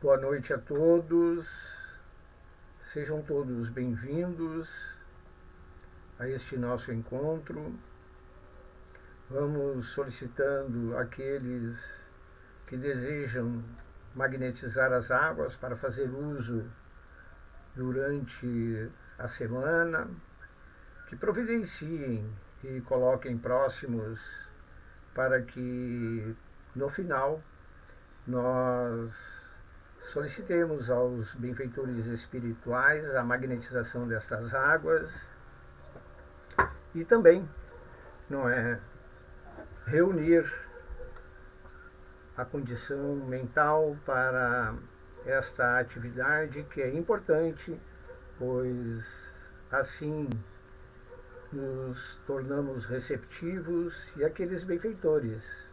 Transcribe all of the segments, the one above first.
Boa noite a todos, sejam todos bem-vindos a este nosso encontro. Vamos solicitando àqueles que desejam magnetizar as águas para fazer uso durante a semana, que providenciem e coloquem próximos para que no final nós solicitemos aos benfeitores espirituais a magnetização destas águas e também, reunir a condição mental para esta atividade que é importante, pois assim nos tornamos receptivos e aqueles benfeitores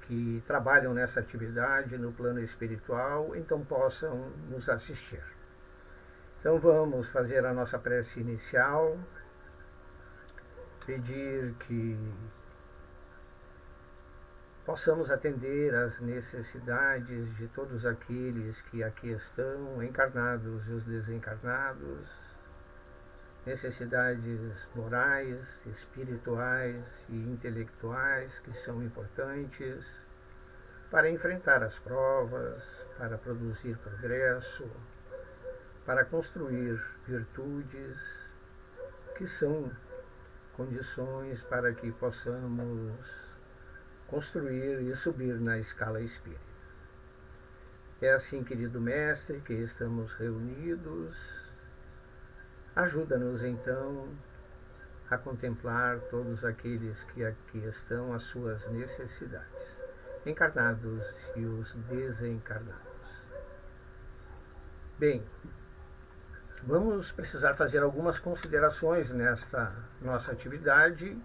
que trabalham nessa atividade no plano espiritual, então possam nos assistir. Então vamos fazer a nossa prece inicial, pedir que possamos atender às necessidades de todos aqueles que aqui estão, encarnados e os desencarnados, necessidades morais, espirituais e intelectuais que são importantes para enfrentar as provas, para produzir progresso, para construir virtudes que são condições para que possamos construir e subir na escala espírita. É assim, querido Mestre, que estamos reunidos. Ajuda-nos, então, a contemplar todos aqueles que aqui estão, as suas necessidades, encarnados e os desencarnados. Bem, vamos precisar fazer algumas considerações nesta nossa atividade,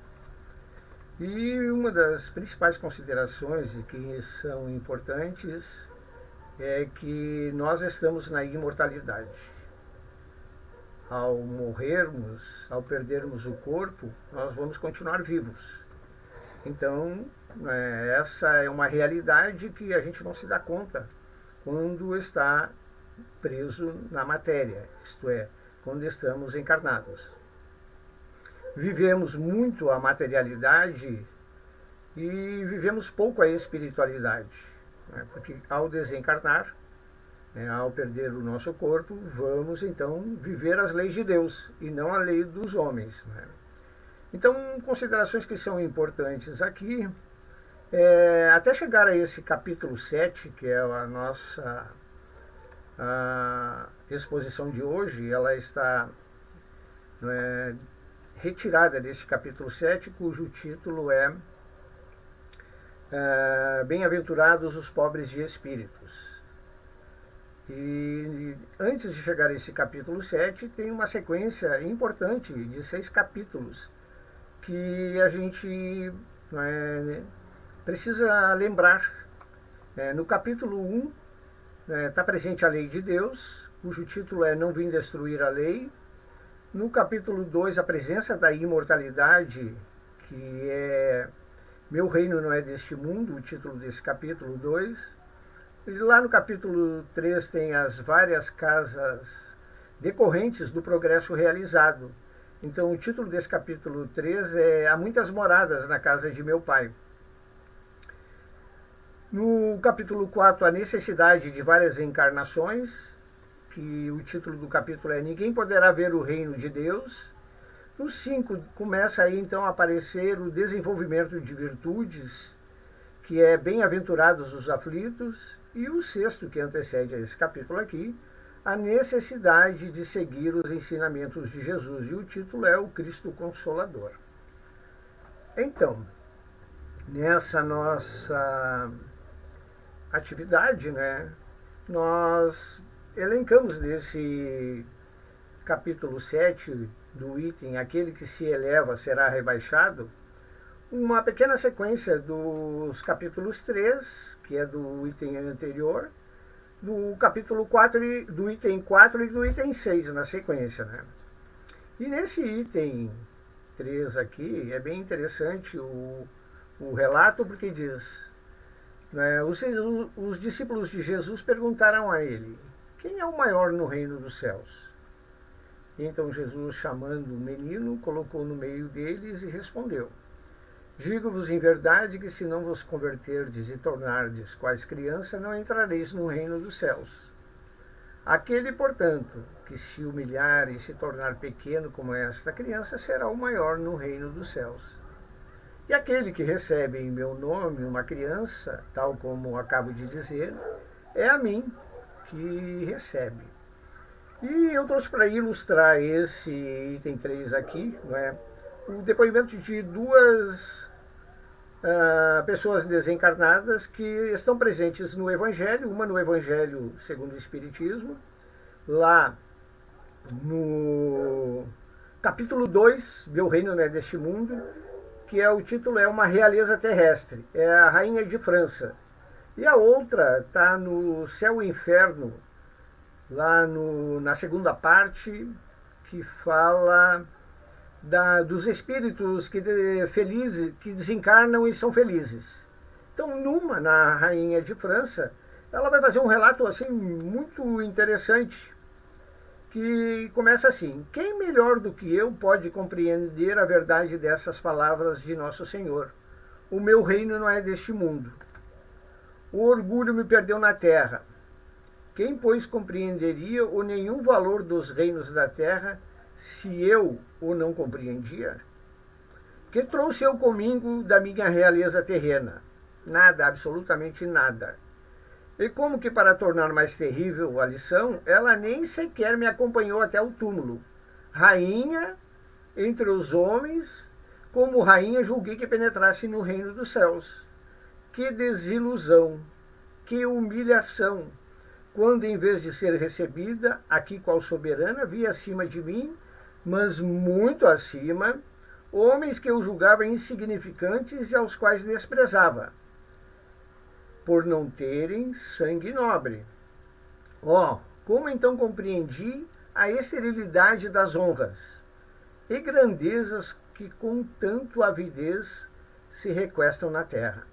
e uma das principais considerações que são importantes é que nós estamos na imortalidade. Ao morrermos, ao perdermos o corpo, nós vamos continuar vivos. Então, essa é uma realidade que a gente não se dá conta quando está preso na matéria, isto é, quando estamos encarnados. Vivemos muito a materialidade e vivemos pouco a espiritualidade, porque ao desencarnar, ao perder o nosso corpo, vamos então viver as leis de Deus e não a lei dos homens. Então, considerações que são importantes aqui, até chegar a esse capítulo 7, que é a nossa exposição de hoje, ela está retirada deste capítulo 7, cujo título é Bem-aventurados os pobres de espíritos. E antes de chegar a esse capítulo 7, tem uma sequência importante de 6 capítulos que a gente precisa lembrar. No capítulo 1 está presente a lei de Deus, cujo título é Não Vim Destruir a Lei. No capítulo 2, a presença da imortalidade, que é Meu Reino Não É Deste Mundo, o título desse capítulo 2. E lá no capítulo 3 tem as várias casas decorrentes do progresso realizado. Então o título desse capítulo 3 é Há Muitas Moradas na Casa de Meu Pai. No capítulo 4, a necessidade de várias encarnações, que o título do capítulo é Ninguém Poderá Ver o Reino de Deus. No 5 começa aí então a aparecer o desenvolvimento de virtudes, que é Bem-aventurados os aflitos. E o 6º, que antecede a esse capítulo aqui, a necessidade de seguir os ensinamentos de Jesus. E o título é O Cristo Consolador. Então, nessa nossa atividade, nós elencamos nesse capítulo 7 do item Aquele que se eleva será rebaixado, uma pequena sequência dos capítulos 3, que é do item anterior, do capítulo 4, do item 4 e do item 6 na sequência. E nesse item 3 aqui é bem interessante o relato, porque diz né, os discípulos de Jesus perguntaram a ele: quem é o maior no reino dos céus? E então Jesus, chamando o menino, colocou no meio deles e respondeu: digo-vos em verdade que se não vos converterdes e tornardes quais criança, não entrareis no reino dos céus. Aquele, portanto, que se humilhar e se tornar pequeno como esta criança, será o maior no reino dos céus. E aquele que recebe em meu nome uma criança, tal como acabo de dizer, é a mim que recebe. E eu trouxe para ilustrar esse item 3 aqui, não é? O depoimento de duas pessoas desencarnadas que estão presentes no Evangelho, uma no Evangelho segundo o Espiritismo, lá no capítulo 2, Meu Reino Não É Deste Mundo, que o título é Uma Realeza Terrestre, é a Rainha de França. E a outra está no Céu e Inferno, lá na segunda parte, que fala dos espíritos felizes, que desencarnam e são felizes. Então, na Rainha de França, ela vai fazer um relato assim muito interessante, que começa assim: quem melhor do que eu pode compreender a verdade dessas palavras de Nosso Senhor? O meu reino não é deste mundo. O orgulho me perdeu na terra. Quem, pois, compreenderia o nenhum valor dos reinos da terra, se eu o não compreendia? Que trouxe eu comigo da minha realeza terrena? Nada, absolutamente nada. E como que para tornar mais terrível a lição, ela nem sequer me acompanhou até o túmulo. Rainha entre os homens, como rainha julguei que penetrasse no reino dos céus. Que desilusão, que humilhação, quando em vez de ser recebida, aqui qual soberana, vi acima de mim, mas muito acima, homens que eu julgava insignificantes e aos quais desprezava, por não terem sangue nobre. Como então compreendi a esterilidade das honras e grandezas que com tanto avidez se requestam na terra.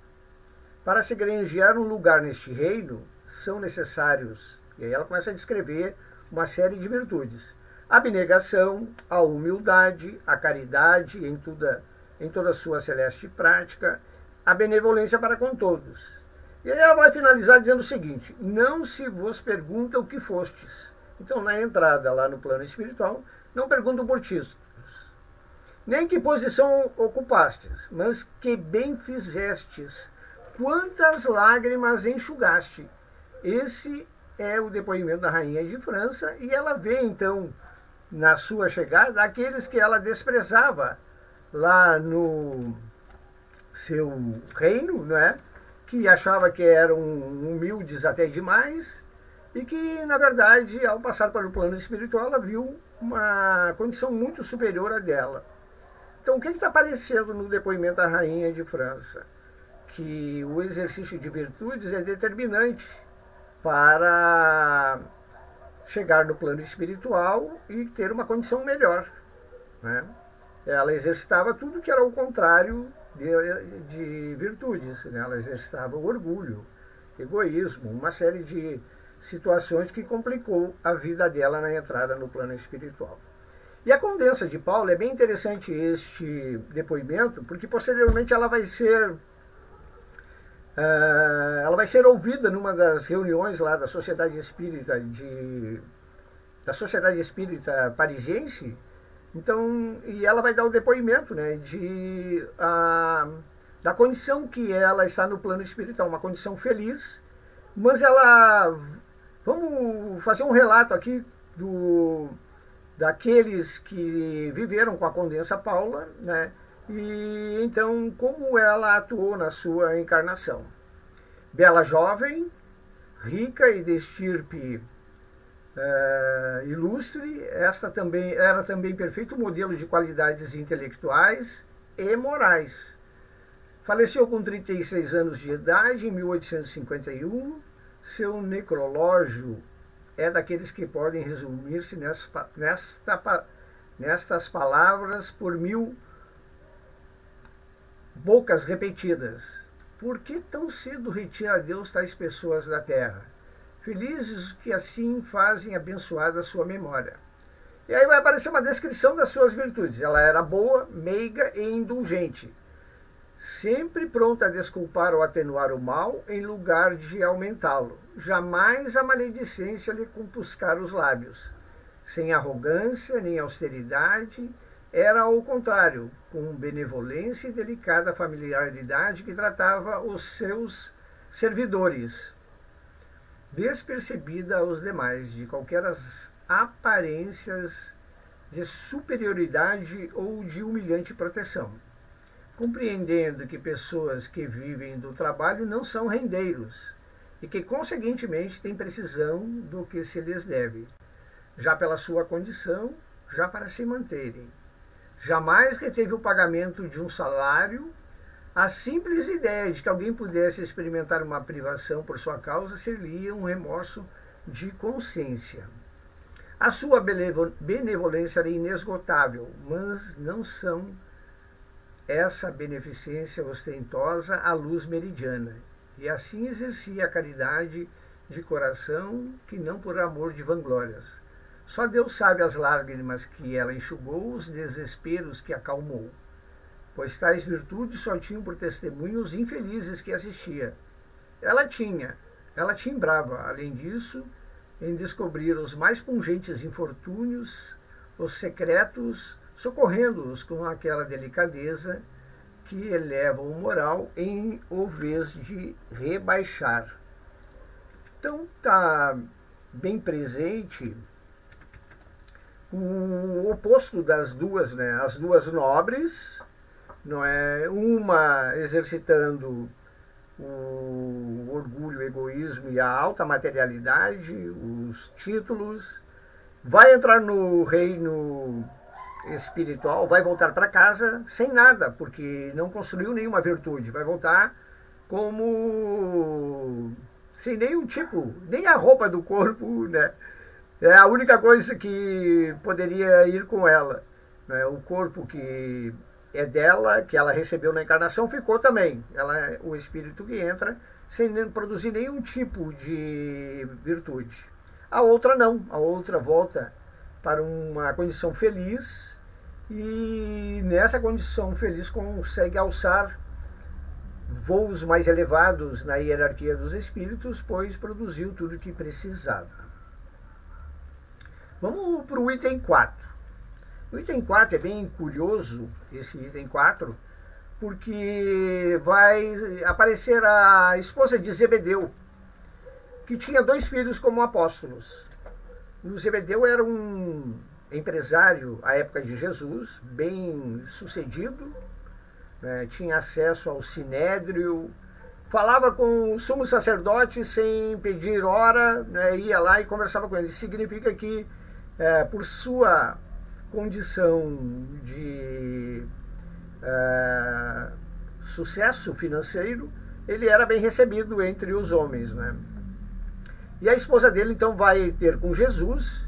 Para se granjear um lugar neste reino, são necessários, e aí ela começa a descrever uma série de virtudes: a abnegação, a humildade, a caridade em toda a sua celeste prática, a benevolência para com todos. E aí ela vai finalizar dizendo o seguinte: não se vos pergunta o que fostes. Então, na entrada lá no plano espiritual, não perguntam por títulos, nem que posição ocupastes, mas que bem fizestes, quantas lágrimas enxugaste. Esse é o depoimento da Rainha de França, e ela vê então, na sua chegada, aqueles que ela desprezava lá no seu reino, não é? Que achava que eram humildes até demais, e que, na verdade, ao passar para o plano espiritual, ela viu uma condição muito superior à dela. Então, o que está aparecendo no depoimento da Rainha de França? Que o exercício de virtudes é determinante para chegar no plano espiritual e ter uma condição melhor, né? Ela exercitava tudo que era o contrário de virtudes, né? Ela exercitava o orgulho, egoísmo, uma série de situações que complicou a vida dela na entrada no plano espiritual. E a Condessa de Paula, é bem interessante este depoimento, porque posteriormente ela vai ser ouvida numa das reuniões lá da Sociedade Espírita Parisiense. Então, e ela vai dar o depoimento, né, da condição que ela está no plano espiritual, uma condição feliz, mas vamos fazer um relato aqui daqueles que viveram com a Condessa Paula, né, e então como ela atuou na sua encarnação. Bela jovem, rica e de estirpe ilustre, esta também era também perfeito modelo de qualidades intelectuais e morais. Faleceu com 36 anos de idade em 1851. Seu necrológio é daqueles que podem resumir-se nestas palavras por 1000 bocas repetidas. por que tão cedo retira Deus tais pessoas da terra? Felizes os que assim fazem abençoada a sua memória. E aí vai aparecer uma descrição das suas virtudes. Ela era boa, meiga e indulgente, sempre pronta a desculpar ou atenuar o mal em lugar de aumentá-lo. Jamais a maledicência lhe compuscara os lábios. Sem arrogância nem austeridade, era ao contrário, com benevolência e delicada familiaridade que tratava os seus servidores, despercebida aos demais de qualquer aparências de superioridade ou de humilhante proteção, compreendendo que pessoas que vivem do trabalho não são rendeiros e que, conseguintemente, têm precisão do que se lhes deve, já pela sua condição, já para se manterem. Jamais reteve o pagamento de um salário. A simples ideia de que alguém pudesse experimentar uma privação por sua causa seria um remorso de consciência. A sua benevolência era inesgotável, mas não são essa beneficência ostentosa à luz meridiana, e assim exercia a caridade de coração, que não por amor de vanglórias. Só Deus sabe as lágrimas que ela enxugou, os desesperos que acalmou, pois tais virtudes só tinham por testemunho os infelizes que assistia. Ela timbrava, além disso, em descobrir os mais pungentes infortúnios, os secretos, socorrendo-os com aquela delicadeza que eleva o moral em vez de rebaixar. Então está bem presente o oposto das duas, né? As duas nobres, não é? Uma exercitando o orgulho, o egoísmo e a alta materialidade, os títulos, vai entrar no reino espiritual, vai voltar para casa sem nada, porque não construiu nenhuma virtude, vai voltar como sem nenhum tipo, nem a roupa do corpo, né? É a única coisa que poderia ir com ela, né? O corpo que é dela, que ela recebeu na encarnação, ficou também. Ela é o espírito que entra sem produzir nenhum tipo de virtude. A outra não, a outra volta para uma condição feliz e nessa condição feliz consegue alçar voos mais elevados na hierarquia dos espíritos, pois produziu tudo o que precisava. Vamos para o item 4. O item 4 é bem curioso, esse item 4, porque vai aparecer a esposa de Zebedeu, que tinha 2 filhos como apóstolos. O Zebedeu era um empresário à época de Jesus, bem sucedido, né? Tinha acesso ao sinédrio, falava com o sumo sacerdote sem pedir hora, né? Ia lá e conversava com ele. Significa que, por sua condição de sucesso financeiro, ele era bem recebido entre os homens, né? E a esposa dele então vai ter com Jesus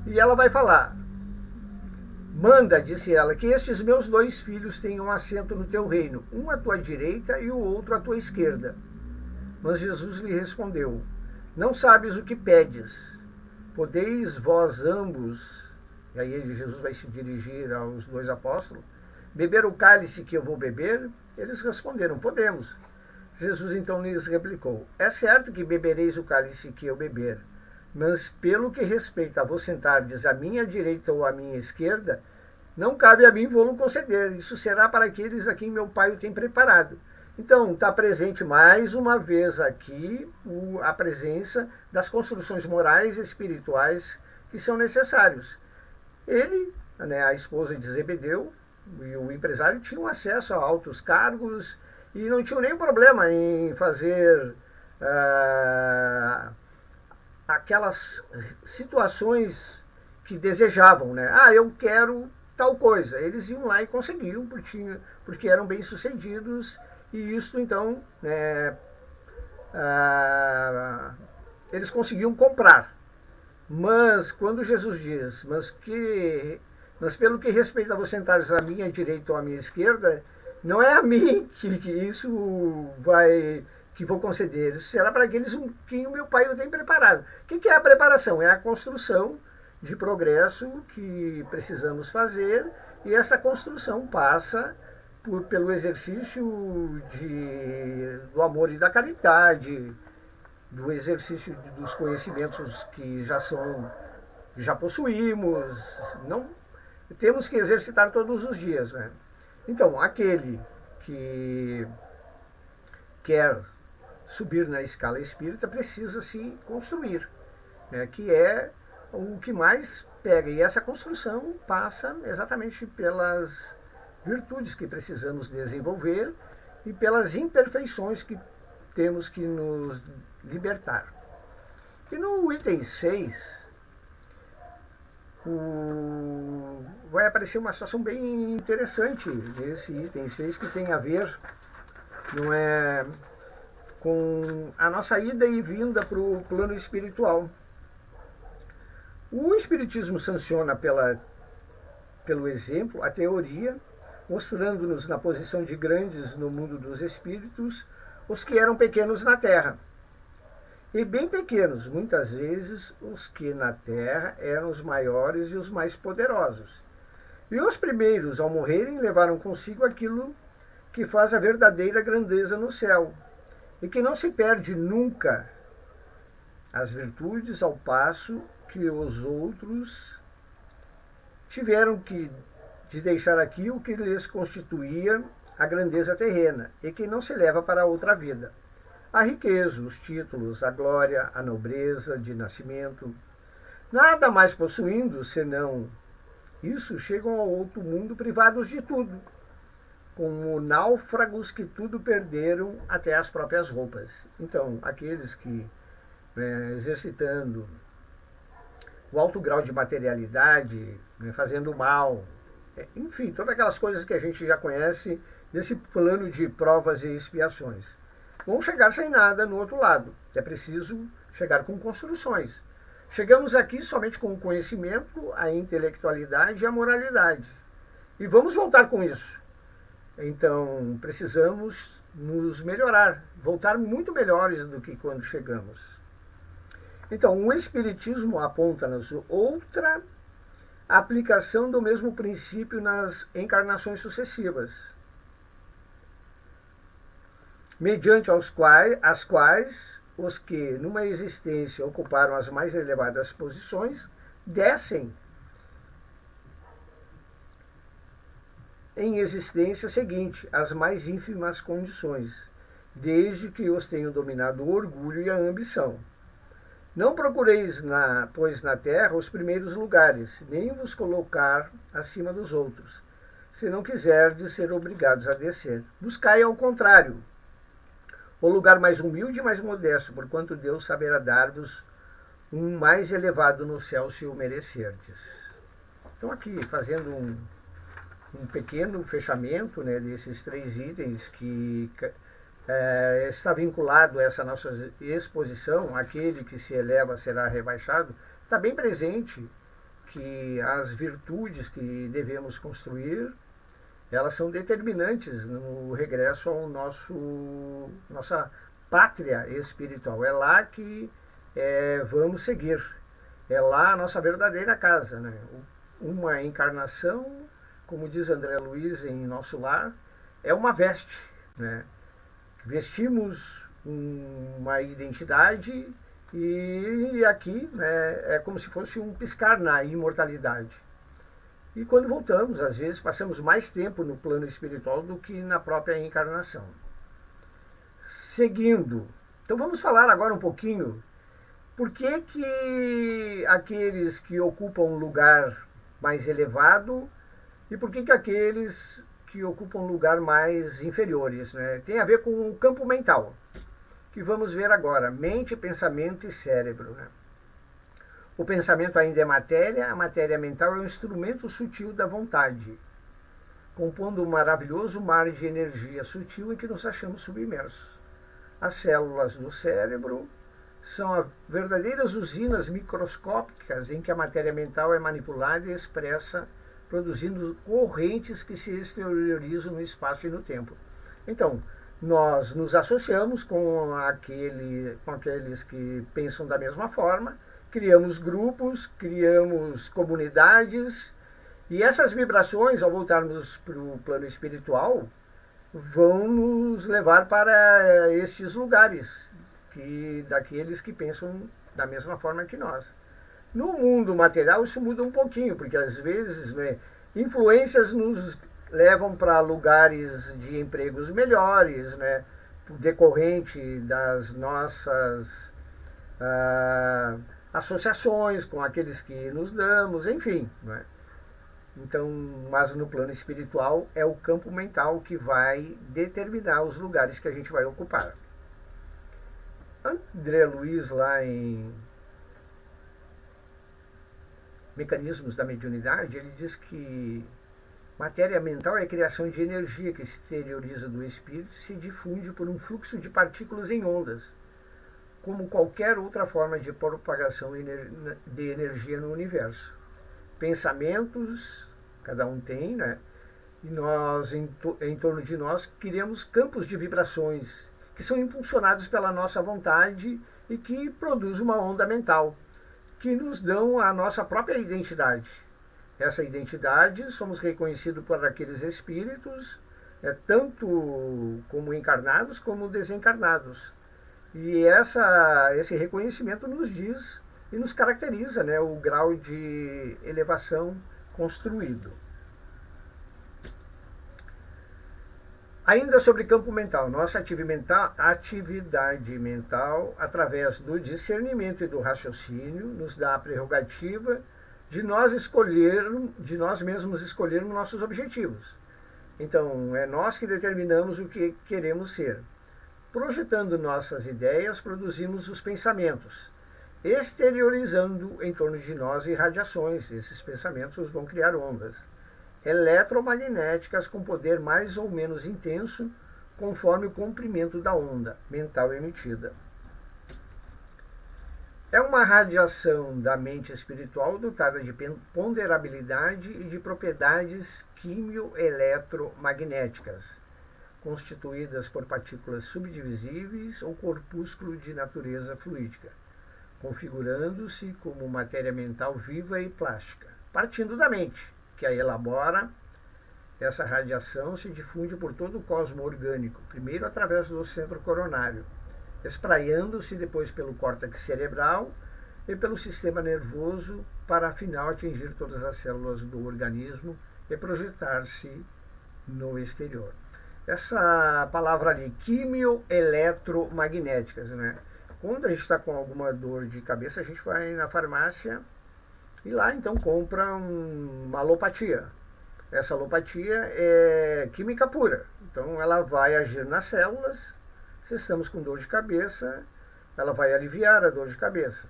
e ela vai falar: manda, disse ela, que estes meus 2 filhos tenham assento no teu reino, um à tua direita e o outro à tua esquerda. Mas Jesus lhe respondeu: não sabes o que pedes. Podeis vós ambos, e aí Jesus vai se dirigir aos 2 apóstolos, beber o cálice que eu vou beber? Eles responderam: podemos. Jesus então lhes replicou: é certo que bebereis o cálice que eu beber, mas pelo que respeita a vos sentardes à minha direita ou à minha esquerda, não cabe a mim vô-lo conceder. Isso será para aqueles a quem meu Pai o tem preparado. Então, está presente mais uma vez aqui a presença das construções morais e espirituais que são necessários. Ele, né, a esposa de Zebedeu e o empresário tinham acesso a altos cargos e não tinham nenhum problema em fazer aquelas situações que desejavam, né? Eu quero tal coisa. Eles iam lá e conseguiam, porque eram bem-sucedidos, e isso, então, eles conseguiam comprar. Mas, quando Jesus diz, mas pelo que respeita a vos sentares à minha direita ou à minha esquerda, Não é a mim que isso vai, que vou conceder, isso será para aqueles que o meu Pai o tem preparado. O que é a preparação? É a construção de progresso que precisamos fazer, e essa construção passa pelo exercício do amor e da caridade, do exercício dos conhecimentos que já possuímos. Não temos que exercitar todos os dias, né? Então, aquele que quer subir na escala espírita precisa se construir, né? Que é o que mais pega. E essa construção passa exatamente pelas virtudes que precisamos desenvolver e pelas imperfeições que temos que nos libertar. E no item 6, vai aparecer uma situação bem interessante nesse item 6, que tem a ver, não é, com a nossa ida e vinda para o plano espiritual. O Espiritismo sanciona pelo exemplo a teoria, mostrando-nos na posição de grandes no mundo dos espíritos os que eram pequenos na Terra. E bem pequenos, muitas vezes, os que na Terra eram os maiores e os mais poderosos. E os primeiros, ao morrerem, levaram consigo aquilo que faz a verdadeira grandeza no céu, e que não se perde nunca: as virtudes, ao passo que os outros tiveram de deixar aqui o que lhes constituía a grandeza terrena, e que não se leva para outra vida: a riqueza, os títulos, a glória, a nobreza de nascimento. Nada mais possuindo, senão isso, chegam ao outro mundo privados de tudo, como náufragos que tudo perderam, até as próprias roupas. Então, aqueles que, exercitando o alto grau de materialidade, fazendo mal, enfim, todas aquelas coisas que a gente já conhece desse plano de provas e expiações, vão chegar sem nada no outro lado. É preciso chegar com construções. Chegamos aqui somente com o conhecimento, a intelectualidade e a moralidade. E vamos voltar com isso. Então, precisamos nos melhorar, voltar muito melhores do que quando chegamos. Então, o Espiritismo aponta-nos outra aplicação do mesmo princípio nas encarnações sucessivas, mediante as quais os que numa existência ocuparam as mais elevadas posições descem em existência seguinte às mais ínfimas condições, desde que os tenham dominado o orgulho e a ambição. Não procureis, pois, na terra os primeiros lugares, nem vos colocar acima dos outros, se não quiserdes ser obrigados a descer. Buscai, ao contrário, o lugar mais humilde e mais modesto, porquanto Deus saberá dar-vos um mais elevado no céu, se o merecerdes. Então, aqui, fazendo um pequeno fechamento, desses 3 itens que está vinculado a essa nossa exposição: aquele que se eleva será rebaixado. Está bem presente que as virtudes que devemos construir, elas são determinantes no regresso ao nossa pátria espiritual. É lá que vamos seguir. É lá a nossa verdadeira casa, Uma encarnação, como diz André Luiz em Nosso Lar, é uma veste, Vestimos uma identidade e aqui é como se fosse um piscar na imortalidade. E quando voltamos, às vezes, passamos mais tempo no plano espiritual do que na própria encarnação. Seguindo, então vamos falar agora um pouquinho por que aqueles que ocupam um lugar mais elevado e por que aqueles que ocupam um lugar mais inferiores. Tem a ver com o campo mental, que vamos ver agora: mente, pensamento e cérebro. O pensamento ainda é matéria, a matéria mental é um instrumento sutil da vontade, compondo um maravilhoso mar de energia sutil em que nos achamos submersos. As células do cérebro são verdadeiras usinas microscópicas em que a matéria mental é manipulada e expressa produzindo correntes que se exteriorizam no espaço e no tempo. Então, nós nos associamos com aqueles que pensam da mesma forma, criamos grupos, criamos comunidades, e essas vibrações, ao voltarmos para o plano espiritual, vão nos levar para estes lugares, daqueles que pensam da mesma forma que nós. No mundo material isso muda um pouquinho, porque às vezes, né, influências nos levam para lugares de empregos melhores, né, decorrente das nossas associações com aqueles que nos damos, enfim. Né? Então, mas no plano espiritual é o campo mental que vai determinar os lugares que a gente vai ocupar. André Luiz, lá em Mecanismos da Mediunidade, ele diz que matéria mental é a criação de energia que exterioriza do espírito e se difunde por um fluxo de partículas em ondas, como qualquer outra forma de propagação de energia no universo. Pensamentos, cada um tem, né? E nós, em torno de nós, criamos campos de vibrações que são impulsionados pela nossa vontade e que produzem uma onda mental, que nos dão a nossa própria identidade. Essa identidade somos reconhecidos por aqueles espíritos, tanto como encarnados como desencarnados. E esse reconhecimento nos diz e nos caracteriza, né, o grau de elevação construído. Ainda sobre campo mental, nossa atividade mental, através do discernimento e do raciocínio, nos dá a prerrogativa de nós mesmos escolhermos nossos objetivos. Então, é nós que determinamos o que queremos ser. Projetando nossas ideias, produzimos os pensamentos, exteriorizando em torno de nós irradiações. Esses pensamentos vão criar ondas eletromagnéticas com poder mais ou menos intenso, conforme o comprimento da onda mental emitida. É uma radiação da mente espiritual dotada de ponderabilidade e de propriedades quimio-eletromagnéticas, constituídas por partículas subdivisíveis ou corpúsculo de natureza fluídica, configurando-se como matéria mental viva e plástica. Partindo da mente, que a elabora, essa radiação se difunde por todo o cosmo orgânico, primeiro através do centro coronário, espraiando-se depois pelo córtex cerebral e pelo sistema nervoso, para afinal atingir todas as células do organismo e projetar-se no exterior. Essa palavra ali, quimio-eletromagnéticas, né? Quando a gente está com alguma dor de cabeça, a gente vai na farmácia e lá então compra uma alopatia. Essa alopatia é química pura, então ela vai agir nas células. Se estamos com dor de cabeça, ela vai aliviar a dor de cabeça.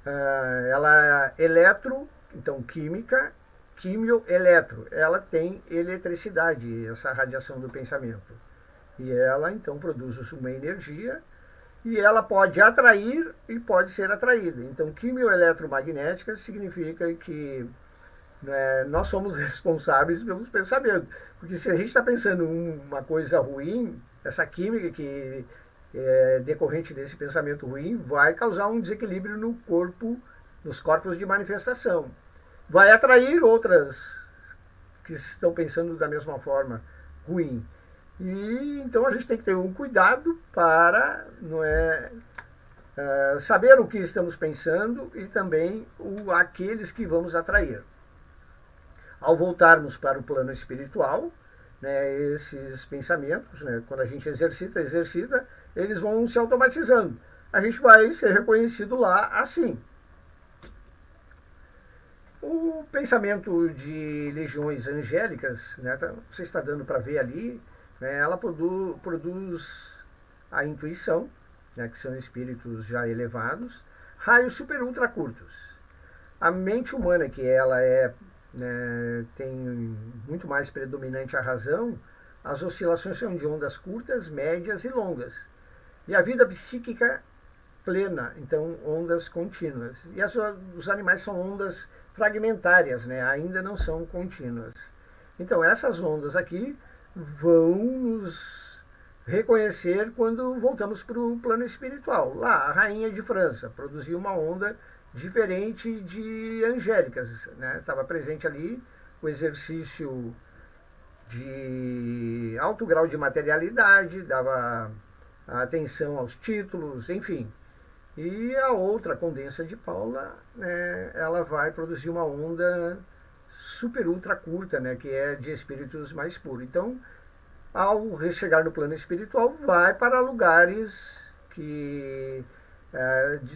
Ela é eletro, então química, quimio-eletro, ela tem eletricidade, essa radiação do pensamento. E ela então produz uma energia e ela pode atrair e pode ser atraída. Então, quimio-eletromagnética significa que, né, nós somos responsáveis pelos pensamentos. Porque se a gente está pensando uma coisa ruim, essa química que é decorrente desse pensamento ruim vai causar um desequilíbrio no corpo, nos corpos de manifestação. Vai atrair outras que estão pensando da mesma forma ruim. E então a gente tem que ter um cuidado para saber o que estamos pensando e também aqueles que vamos atrair. Ao voltarmos para o plano espiritual, né, esses pensamentos, né, quando a gente exercita, eles vão se automatizando. A gente vai ser reconhecido lá assim. O pensamento de legiões angélicas, né, você está dando para ver ali, né, ela produz a intuição, né, que são espíritos já elevados, raios super ultra curtos. A mente humana, que ela tem muito mais predominante a razão, as oscilações são de ondas curtas, médias e longas. E a vida psíquica plena, então ondas contínuas. E os animais são ondas fragmentárias, né? Ainda não são contínuas. Então essas ondas aqui vão nos reconhecer quando voltamos para o plano espiritual. Lá, a rainha de França produziu uma onda diferente de angélicas, né? Estava presente ali o exercício de alto grau de materialidade, dava atenção aos títulos, enfim. E a outra, Condensa de Paula, né, ela vai produzir uma onda super ultra curta, né, que é de espíritos mais puros. Então, ao chegar no plano espiritual, vai para lugares que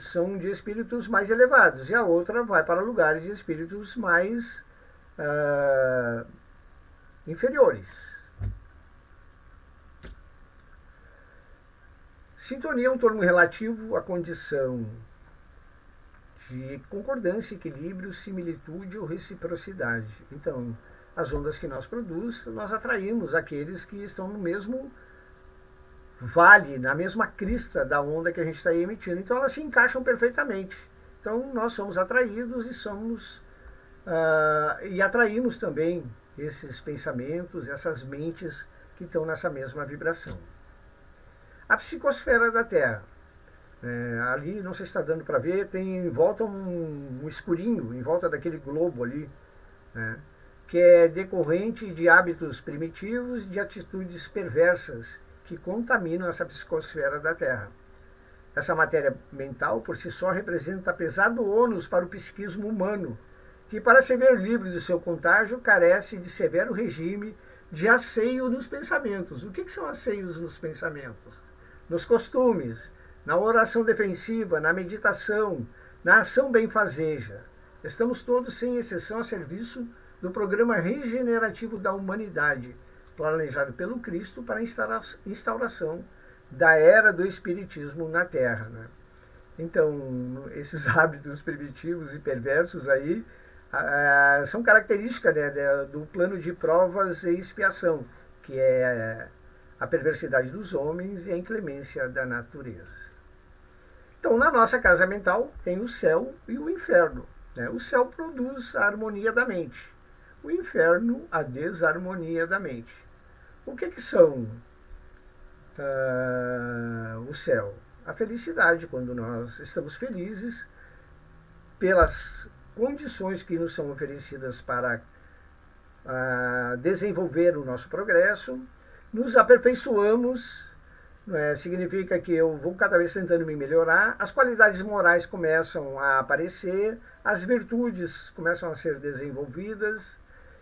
são de espíritos mais elevados, e a outra vai para lugares de espíritos mais inferiores. Sintonia é um termo relativo à condição de concordância, equilíbrio, similitude ou reciprocidade. Então, as ondas que nós produzimos, nós atraímos aqueles que estão no mesmo vale, na mesma crista da onda que a gente está emitindo. Então, elas se encaixam perfeitamente. Então, nós somos atraídos e atraímos também esses pensamentos, essas mentes que estão nessa mesma vibração. A psicosfera da Terra. Ali, não sei se está dando para ver, tem em volta um escurinho, em volta daquele globo ali, né, que é decorrente de hábitos primitivos e de atitudes perversas que contaminam essa psicosfera da Terra. Essa matéria mental, por si só, representa pesado ônus para o psiquismo humano, que, para se ver livre do seu contágio, carece de severo regime de asseio nos pensamentos. O que são asseios nos pensamentos? Nos costumes, na oração defensiva, na meditação, na ação benfazeja. Estamos todos, sem exceção, a serviço do programa regenerativo da humanidade, planejado pelo Cristo para a instauração da era do Espiritismo na Terra, né? Então, esses hábitos primitivos e perversos aí são características, né, do plano de provas e expiação, que é a perversidade dos homens e a inclemência da natureza. Então, na nossa casa mental tem o céu e o inferno, né? O céu produz a harmonia da mente, o inferno a desarmonia da mente. O que são o céu? A felicidade, quando nós estamos felizes pelas condições que nos são oferecidas para desenvolver o nosso progresso, nos aperfeiçoamos, significa que eu vou cada vez tentando me melhorar, as qualidades morais começam a aparecer, as virtudes começam a ser desenvolvidas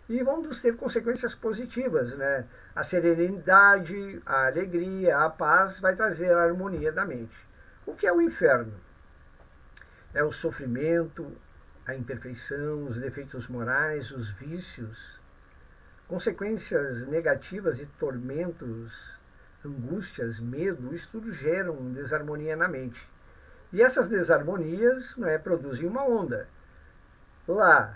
e vão nos ter consequências positivas, né? A serenidade, a alegria, a paz vai trazer a harmonia da mente. O que é o inferno? É o sofrimento, a imperfeição, os defeitos morais, os vícios, consequências negativas e tormentos, angústias, medo, isso tudo geram desarmonia na mente. E essas desarmonias produzem uma onda. Lá,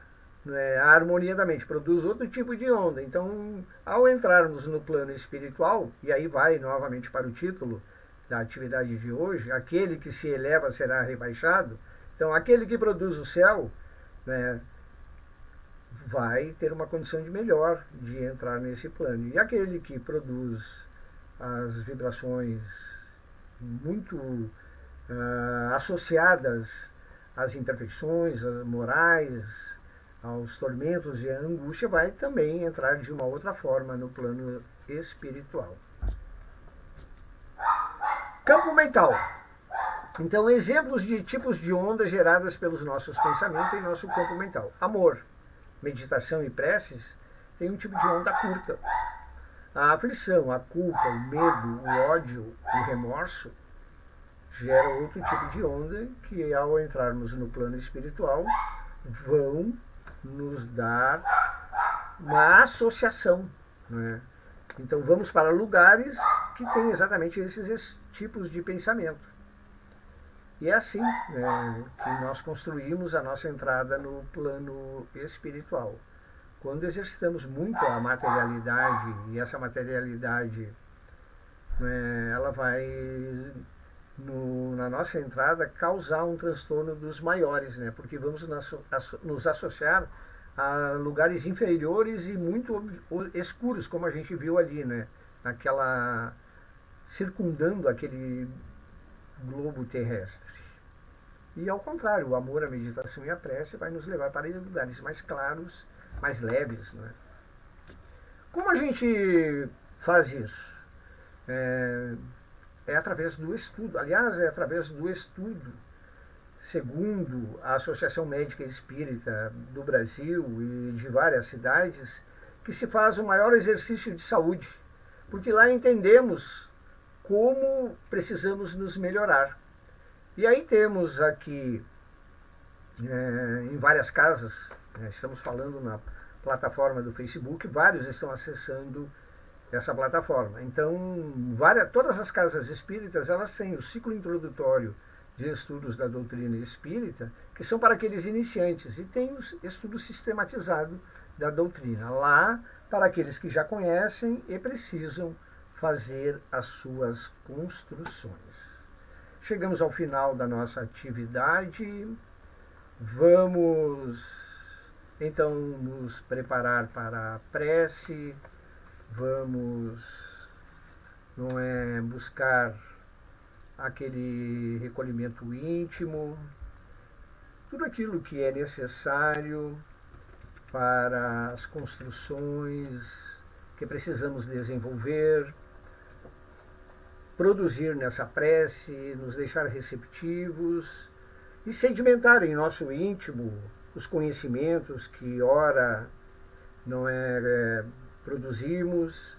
a harmonia da mente produz outro tipo de onda. Então, ao entrarmos no plano espiritual, e aí vai novamente para o título da atividade de hoje, aquele que se eleva será rebaixado. Então, aquele que produz o céu, vai ter uma condição de melhor de entrar nesse plano. E aquele que produz as vibrações muito associadas às imperfeições morais, aos tormentos e à angústia, vai também entrar de uma outra forma no plano espiritual. Campo mental. Então, exemplos de tipos de ondas geradas pelos nossos pensamentos em nosso campo mental. Amor, meditação e preces tem um tipo de onda curta. A aflição, a culpa, o medo, o ódio, o remorso gera outro tipo de onda que, ao entrarmos no plano espiritual, vão nos dar uma associação, né? Então, vamos para lugares que têm exatamente esses tipos de pensamento. E é assim, que nós construímos a nossa entrada no plano espiritual. Quando exercitamos muito a materialidade, e essa materialidade ela vai na nossa entrada, causar um transtorno dos maiores, né? Porque vamos nos associar a lugares inferiores e muito escuros, como a gente viu ali, né? Naquela circundando aquele globo terrestre. E ao contrário, o amor, a meditação e a prece vai nos levar para lugares mais claros, mais leves, né? Como a gente faz isso? É através do estudo. Aliás, é através do estudo, segundo a Associação Médica Espírita do Brasil e de várias cidades, que se faz o maior exercício de saúde, porque lá entendemos como precisamos nos melhorar. E aí temos aqui, em várias casas, estamos falando na plataforma do Facebook, vários estão acessando essa plataforma. Então, todas as casas espíritas, elas têm o ciclo introdutório de estudos da doutrina espírita, que são para aqueles iniciantes, e tem o estudo sistematizado da doutrina, lá para aqueles que já conhecem e precisam fazer as suas construções. Chegamos ao final da nossa atividade. Vamos então nos preparar para a prece. Vamos buscar aquele recolhimento íntimo, tudo aquilo que é necessário para as construções que precisamos desenvolver, produzir nessa prece, nos deixar receptivos e sedimentar em nosso íntimo os conhecimentos que ora produzimos,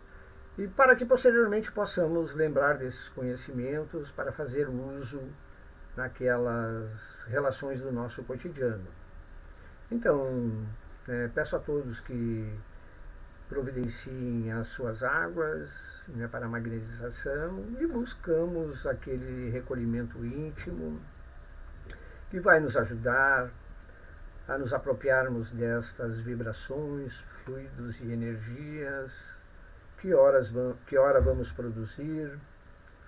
e para que posteriormente possamos lembrar desses conhecimentos para fazer uso naquelas relações do nosso cotidiano. Então, peço a todos que providenciem as suas águas para a magnetização e buscamos aquele recolhimento íntimo que vai nos ajudar a nos apropriarmos destas vibrações, fluidos e energias que ora vamos produzir,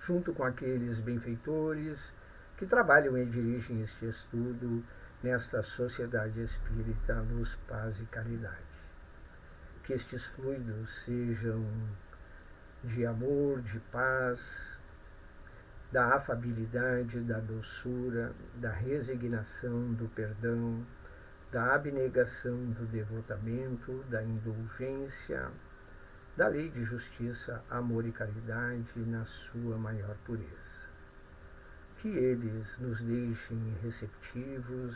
junto com aqueles benfeitores que trabalham e dirigem este estudo nesta sociedade espírita, luz, paz e caridade. Que estes fluidos sejam de amor, de paz, da afabilidade, da doçura, da resignação, do perdão, da abnegação, do devotamento, da indulgência, da lei de justiça, amor e caridade na sua maior pureza. Que eles nos deixem receptivos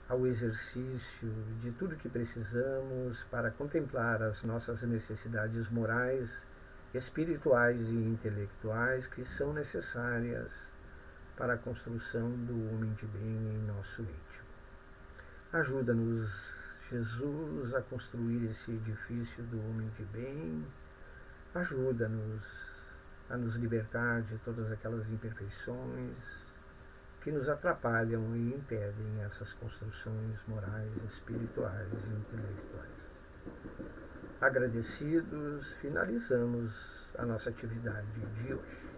ao exercício de tudo que precisamos para contemplar as nossas necessidades morais, espirituais e intelectuais que são necessárias para a construção do homem de bem em nosso íntimo. Ajuda-nos, Jesus, a construir esse edifício do homem de bem. Ajuda-nos a nos libertar de todas aquelas imperfeições que nos atrapalham e impedem essas construções morais, espirituais e intelectuais. Agradecidos, finalizamos a nossa atividade de hoje.